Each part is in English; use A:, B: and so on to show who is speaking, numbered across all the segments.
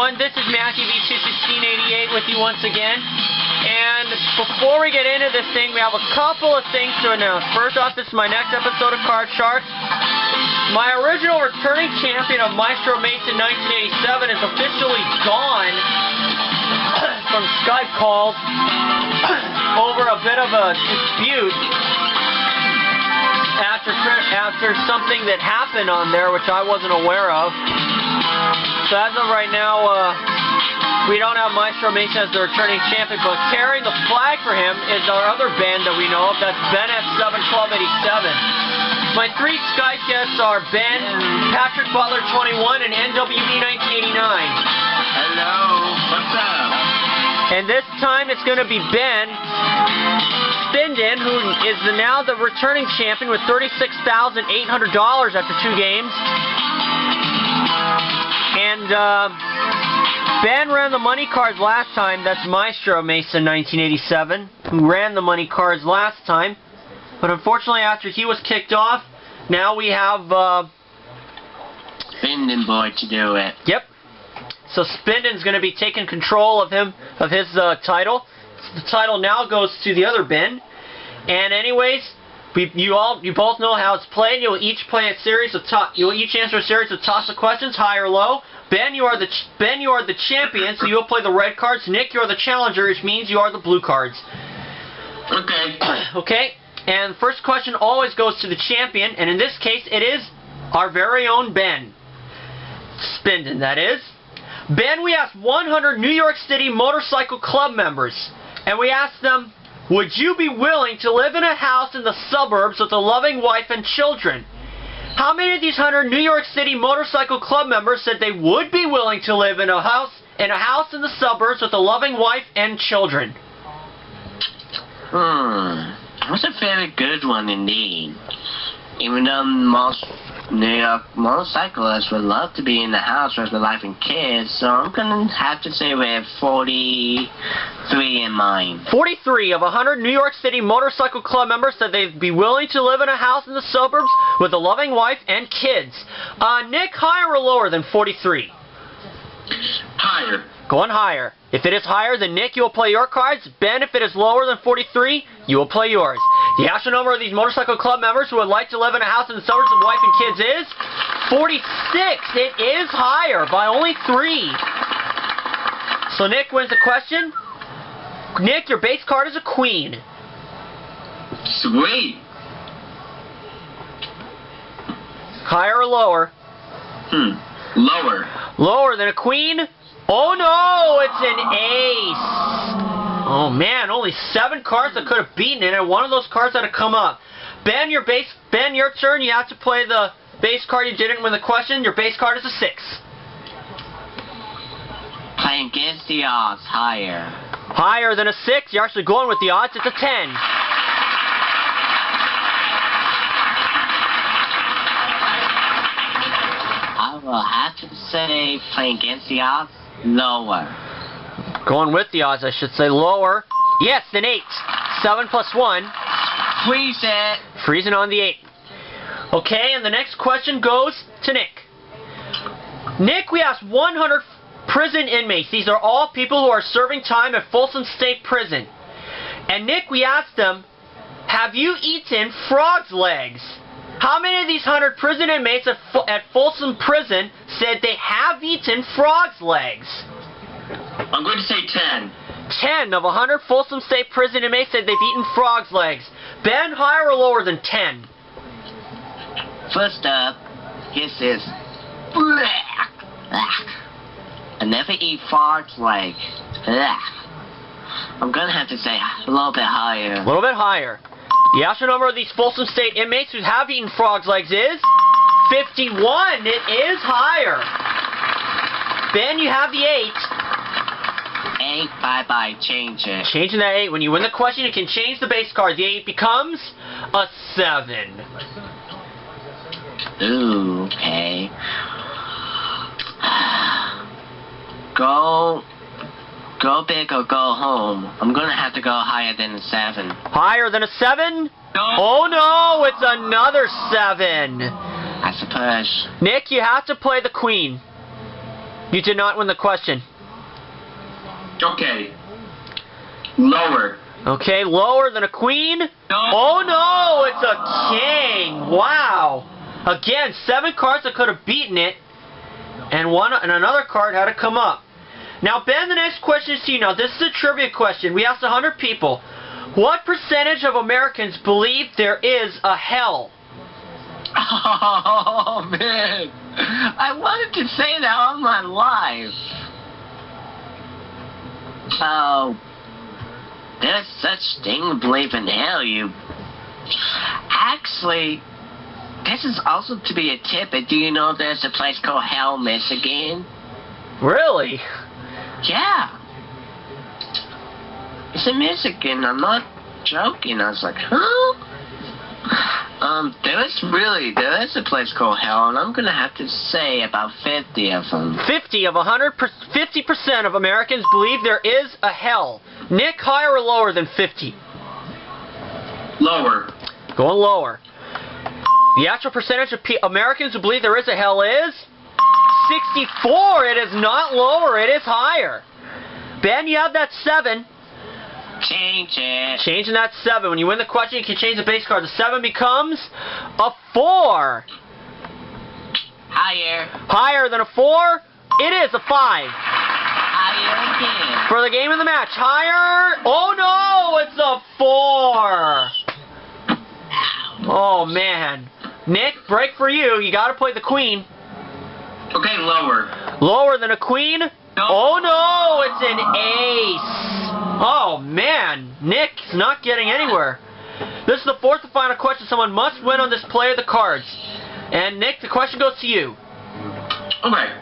A: everyone, this is NWB1989 with you once again. And before we get into this thing, we have a couple of things to announce. First off, this is my next episode of Card Sharks. My original returning champion of Maestro Mason 1987 is officially gone from Skype calls over a bit of a dispute after something that happened on there which I wasn't aware of. So as of right now, we don't have Maestro Mason as the returning champion, but carrying the flag for him is our other band that we know of, that's BenS71287. My three Skype guests are Ben, Patrick Butler 21, and NWB1989.
B: Hello, what's up?
A: And this time it's going to be Ben Spindin, who is now the returning champion with $36,800 after 2 games. And Ben ran the money cards last time. That's Maestro Mason 1987, who ran the money cards last time. But unfortunately, after he was kicked off, now we have
B: Spindin boy to do it.
A: Yep. So Spindin's going to be taking control of his title. The title now goes to the other Ben. And anyways, you both know how it's played. You'll each play a series of you'll each answer a series of toss-up questions, high or low. Ben, you are the champion, so you'll play the red cards. Nick, you are the challenger, which means you are the blue cards.
B: Okay.
A: Okay. And the first question always goes to the champion, and in this case, it is our very own Ben Spindin. That is. Ben, we asked 100 New York City motorcycle club members, and we asked them, would you be willing to live in a house in the suburbs with a loving wife and children? How many of these 100 New York City motorcycle club members said they would be willing to live in a house in the suburbs with a loving wife and children?
B: That's a very good one indeed. Even though most New York motorcyclists would love to be in the house with their wife and kids, so I'm gonna have to say we have 43 in mind.
A: 43 of 100 New York City motorcycle club members said they'd be willing to live in a house in the suburbs with a loving wife and kids. Nick, higher or lower than 43?
B: Higher.
A: Going higher. If it is higher, then Nick, you will play your cards. Ben, if it is lower than 43, you will play yours. The actual number of these motorcycle club members who would like to live in a house in the suburbs with wife and kids is 46. It is higher by only 3. So Nick wins the question. Nick, your base card is a queen.
B: Sweet.
A: Higher or lower?
B: Lower.
A: Lower than a queen? Oh no, it's an ace. Oh man, only 7 cards that could have beaten it, and one of those cards had to come up. Ben, your turn. You have to play the base card. You didn't win the question. Your base card is a 6.
B: Playing against the odds, higher.
A: Higher than a 6? You're actually going with the odds. It's a 10.
B: I will have to say, playing against the odds, lower.
A: Going with the odds, I should say. Lower. Yes, an 8. 7 plus 1.
B: Freeze it.
A: Freezing on the 8. Okay, and the next question goes to Nick. Nick, we asked 100 prison inmates. These are all people who are serving time at Folsom State Prison. And Nick, we asked them, have you eaten frog's legs? How many of these 100 prison inmates at Folsom Prison said they have eaten frog's legs?
B: I'm going to say 10.
A: 10 of 100 Folsom State Prison inmates said they've eaten frog's legs. Ben, higher or lower than 10?
B: First up, this is I never eat frog's leg. I'm going to have to say a little bit higher.
A: A little bit higher. The actual number of these Folsom State inmates who have eaten frog's legs is 51. It is higher. Ben, you have the 8.
B: 8, bye-bye, change it.
A: Changing that 8. When you win the question, you can change the base card. The 8 becomes a 7.
B: Ooh, okay. Go big or go home. I'm gonna have to go higher than a 7.
A: Higher than a 7?
B: No.
A: Oh no, it's another 7.
B: I suppose.
A: Nick, you have to play the queen. You did not win the question.
C: Okay. Lower.
A: Okay, lower than a queen?
C: No.
A: Oh no, it's a king. Wow. Again, 7 cards that could have beaten it, and another card had to come up. Now, Ben, the next question is to you. Now, this is a trivia question. We asked 100 people. What percentage of Americans believe there is a hell?
B: Oh, man. I wanted to say that on my live. Oh, there's such thing to believe in hell, you... Actually, this is also to be a tip, but do you know there's a place called Hell, Michigan?
A: Really?
B: Yeah. It's in Michigan, I'm not joking. I was like, huh? There is a place called Hell, and I'm gonna have to say about 50 of them.
A: 50 of 50% of Americans believe there is a hell. Nick, higher or lower than 50?
C: Lower.
A: Going lower. The actual percentage of Americans who believe there is a hell is 64. It is not lower, it is higher. Ben, you have that 7.
B: Change it.
A: Changing that 7. When you win the question, you can change the base card. The 7 becomes a 4.
B: Higher.
A: Higher than a 4? It is a 5.
B: Higher again.
A: For the game of the match, higher. Oh no, it's a 4. Oh man. Nick, break for you. You gotta play the queen.
C: Okay, lower.
A: Lower than a queen?
C: No.
A: Oh no, it's an ace. Oh man, Nick's not getting anywhere. This is the 4th and final question. Someone must win on this play of the cards. And Nick, the question goes to you.
C: Okay.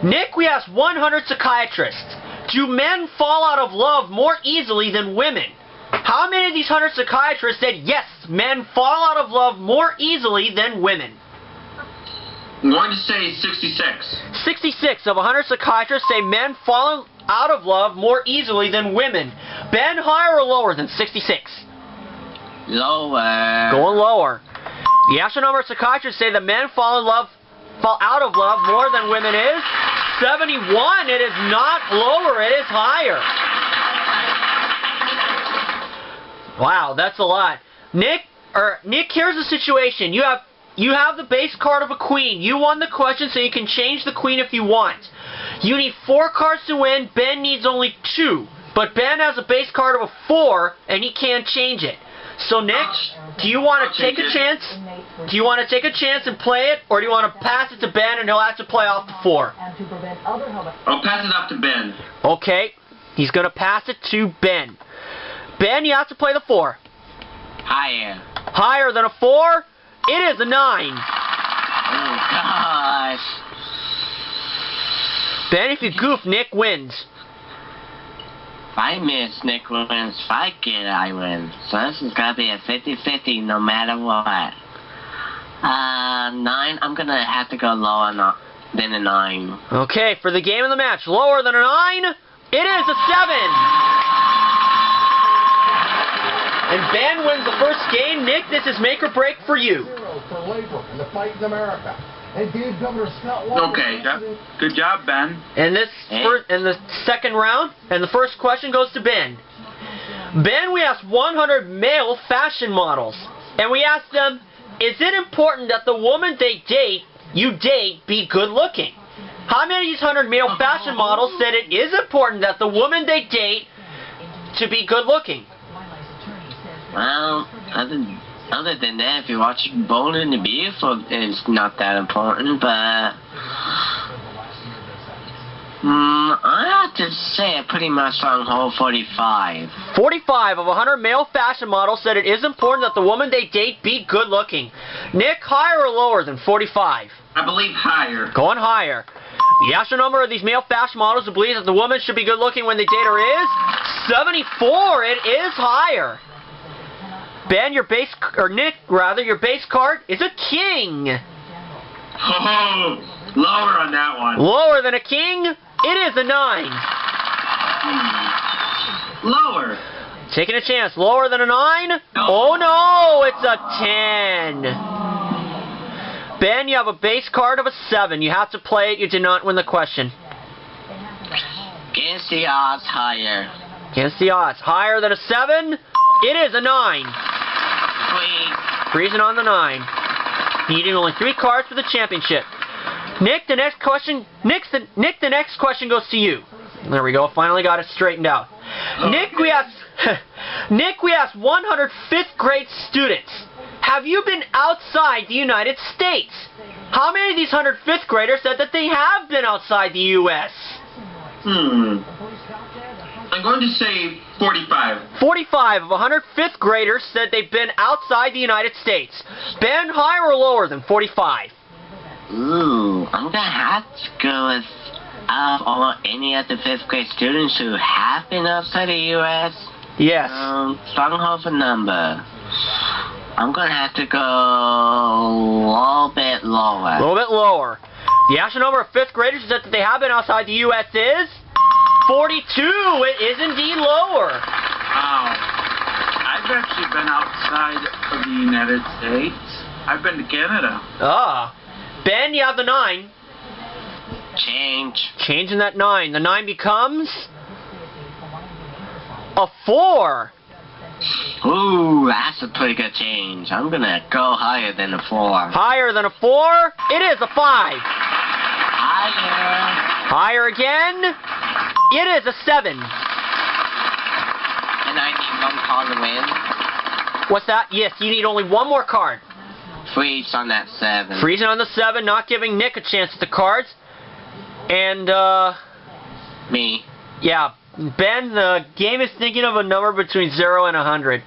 A: Nick, we asked 100 psychiatrists. Do men fall out of love more easily than women? How many of these 100 psychiatrists said yes, men fall out of love more easily than women?
C: I'm going to say 66.
A: 66 of 100 psychiatrists say men fall out of love more easily than women. Ben, higher or lower than 66?
B: Lower.
A: Going lower. The actual number of psychiatrists say that men fall out of love more than women is 71. It is not lower, it is higher. Wow, that's a lot. Nick, here's the situation. You have the base card of a queen. You won the question, so you can change the queen if you want. You need 4 cards to win. Ben needs only 2. But Ben has a base card of a 4, and he can't change it. So Nick, do you want to take a chance? Do you want to take a chance and play it, or do you want to pass it to Ben and he'll have to play off the 4?
C: I'll pass it off to Ben.
A: Okay, he's going to pass it to Ben. Ben, you have to play the 4.
B: Higher.
A: Higher than a 4? It is a 9.
B: Oh, gosh.
A: Ben, if you goof, Nick wins.
B: If I miss, Nick wins. If I get, I win. So this is going to be a 50-50 no matter what. 9, I'm going to have to go lower than a 9.
A: Okay, for the game of the match, lower than a 9? It is a 7. And Ben wins the first game. Nick, this is make or break for you.
D: For labor and the fight in America. And Dave Governor Scott
C: Okay, good job, Ben.
A: And in the second round, and the first question goes to Ben. Ben, we asked 100 male fashion models, and we asked them, is it important that the woman you date, be good looking? How many of these 100 male fashion models said it is important that the woman they date to be good looking?
B: Well, other than that, if you watch Bold and the Beautiful, it's not that important, but I have to say it pretty much on whole 45.
A: 45 of 100 male fashion models said it is important that the woman they date be good looking. Nick, higher or lower than 45?
C: I believe higher.
A: Going higher. The actual number of these male fashion models who believe that the woman should be good looking when they date her is 74. It is higher. Ben, your base card is a king.
C: Oh, lower on that one.
A: Lower than a king? It is a 9.
C: Lower.
A: Taking a chance. Lower than a 9? No. Oh no, it's a 10. Ben, you have a base card of a 7. You have to play it. You did not win the question.
B: Against the odds, higher.
A: Against the odds. Higher than a 7. It is a 9. Freezing on the 9. Needing only 3 cards for the championship. Nick, the next question. Nick, the next question goes to you. There we go. Finally got it straightened out. Nick, we asked 100 5th grade students, have you been outside the United States? How many of these 100 5th graders said that they have been outside the U.S.?
C: I'm going to say 45.
A: 45 of 100 5th graders said they've been outside the United States. Ben, higher or lower than 45?
B: Ooh, I'm gonna have to go with any of the 5th grade students who have been outside the U.S.
A: Yes.
B: Stronghold for number. I'm gonna have to go a little bit lower.
A: A little bit lower. The actual number of 5th graders who said that they have been outside the U.S. is 42. It is indeed lower.
C: Wow. I've actually been outside of the United States. I've been to Canada.
A: Ah. Ben, you have the 9.
B: Change.
A: Changing that 9. The 9 becomes a 4.
B: Ooh, that's a pretty good change. I'm gonna go higher than a 4.
A: Higher than a 4? It is a 5.
B: Higher.
A: Higher again? It is a 7.
B: And I need 1 card to win.
A: What's that? Yes, you need only 1 more card.
B: Freeze on that 7.
A: Freezing on the 7, not giving Nick a chance at the cards. And,
B: Me.
A: yeah, Ben, the game is thinking of a number between 0 and 100.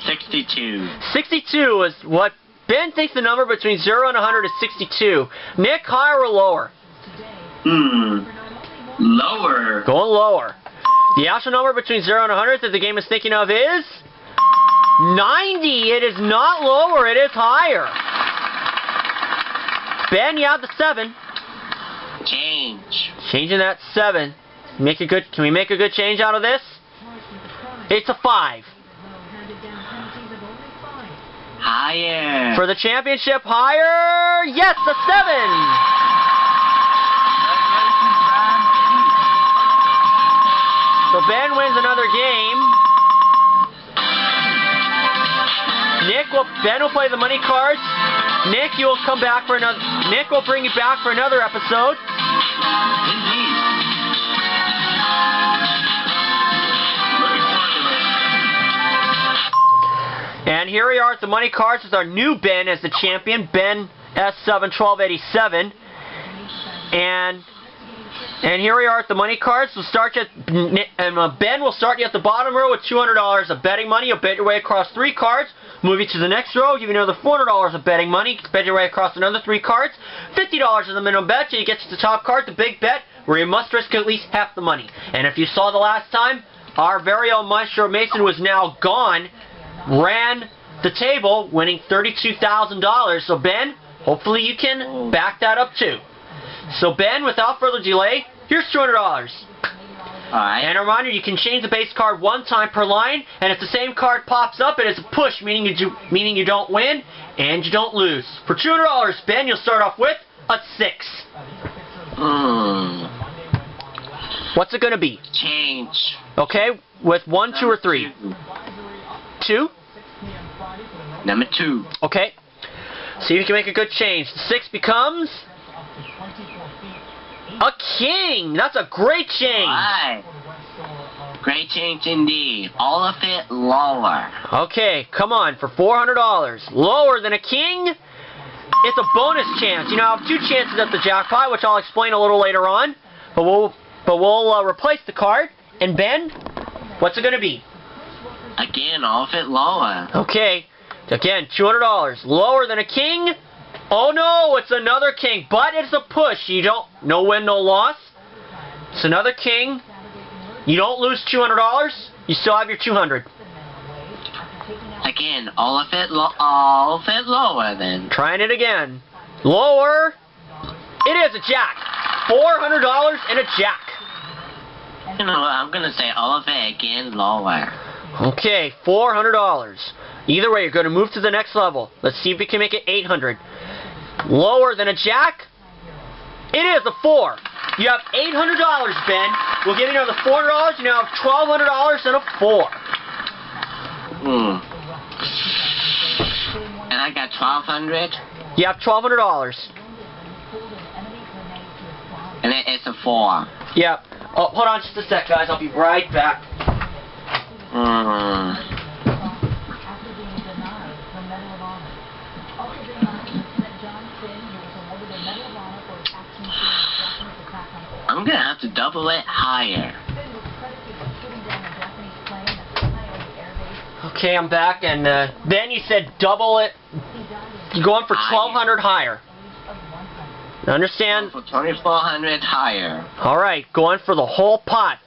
B: 62.
A: 62 is what Ben thinks the number between 0 and 100 is 62. Nick, higher or lower?
C: Lower.
A: Going lower. The actual number between 0 and 100 that the game is thinking of is 90. It is not lower, it is higher. Ben, you have the 7.
B: Change.
A: Changing that 7. Can we make a good change out of this? It's a 5.
B: Higher.
A: For the championship, higher. Yes, a 7. So Ben wins another game. Ben will play the money cards. Nick, you will come back for another. Nick will bring you back for another episode.
C: Indeed. Looking forward to it.
A: And here we are at the money cards with our new Ben as the champion, BenS71287. And here we are at the money cards. We'll start you Ben will start you at the bottom row with $200 of betting money. You'll bet your way across 3 cards. Move you to the next row, give you another $400 of betting money. Bet your way across another 3 cards. $50 is the minimum bet till you get to the top card, the big bet, where you must risk at least half the money. And if you saw the last time, our very own Maestro Mason was now gone, ran the table, winning $32,000. So Ben, hopefully you can back that up too. So Ben, without further delay, here's $200.
B: Alright.
A: And a reminder, you can change the base card 1 time per line, and if the same card pops up, it is a push, meaning you don't win and you don't lose. For $200, Ben, you'll start off with a 6. What's it going to be?
B: Change.
A: Okay, with 1, 2, or 3? 2?
B: Number 2.
A: Okay. See if you can make a good change. The 6 becomes a king. That's a great change.
B: Alright. Great change indeed. All of it lower.
A: Okay, come on, for $400. Lower than a king? It's a bonus chance. You now have 2 chances at the jackpot, which I'll explain a little later on. But we'll replace the card. And Ben, what's it going to be?
B: Again, all of it lower.
A: Okay. Again, $200. Lower than a king? Oh no, it's another king, but it's a push. You don't, no win, no loss. It's another king. You don't lose $200. You still have your $200.
B: Again, all of it lower then.
A: Trying it again. Lower. It is a jack. $400 and a jack.
B: You know what, I'm gonna say all of it again lower.
A: Okay, $400. Either way, you're going to move to the next level. Let's see if we can make it $800. Lower than a jack? It is a 4. You have $800, Ben. We'll give you another $400. You now have $1,200 and a 4.
B: And I got 1,200.
A: You have $1,200.
B: And it's a 4.
A: Yep. Oh, hold on just a sec, guys. I'll be right back.
B: I'm gonna have to double it higher.
A: Okay, I'm back, and then you said double it. You're going for 1,200 higher. Understand?
B: For 2,400 higher.
A: All right, going for the whole pot.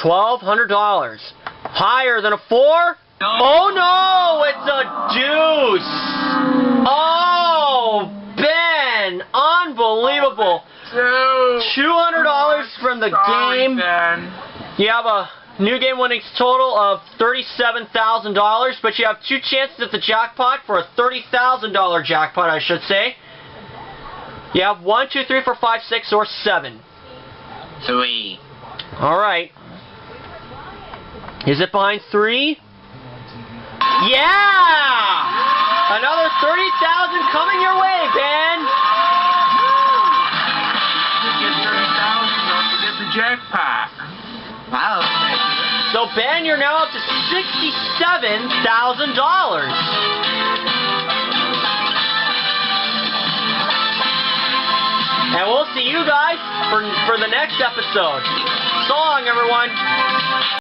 A: $1,200. Higher than a 4?
B: No.
A: Oh no, it's a deuce. Oh, Ben, unbelievable. $200 from the game.
C: Ben.
A: You have a new game winnings total of $37,000, but you have 2 chances at the jackpot for a $30,000 jackpot, I should say. You have 1, 2, 3, 4, 5, 6, or 7.
B: 3.
A: All right. Is it behind 3? Yeah! Another $30,000 coming your way, Ben.
C: You get $30,000, don't forget the jackpot.
B: Wow.
A: So Ben, you're now up to $67,000. And we'll see you guys for the next episode. So long, everyone.